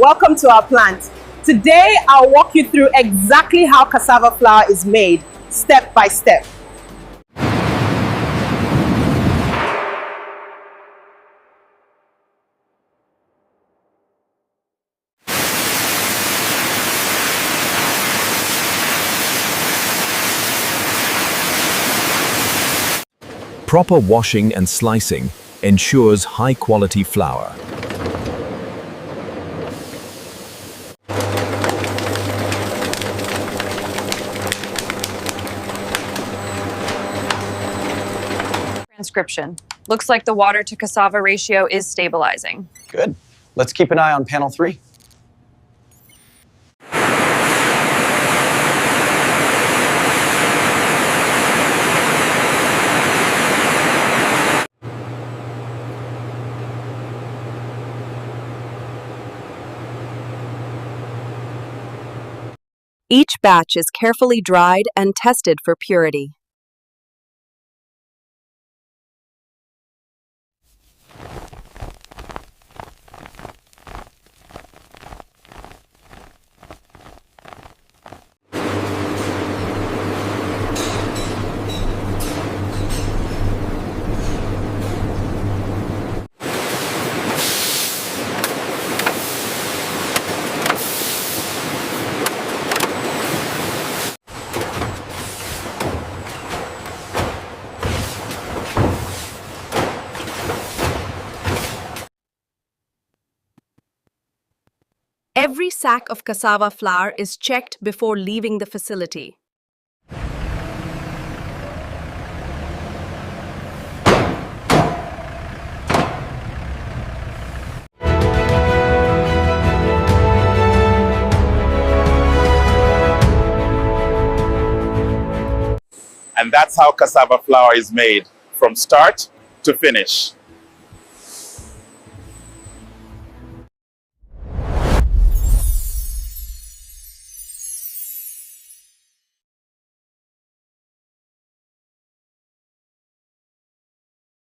welcome to our plant. Today, I'll walk you through exactly how cassava flour is made, step by step. Proper washing and slicing ensures high-quality flour. Transcription. Looks like the water to cassava ratio is stabilizing. Good. Let's keep an eye on panel 3. Each batch is carefully dried and tested for purity. Every sack of cassava flour is checked before leaving the facility. And that's how cassava flour is made, from start to finish.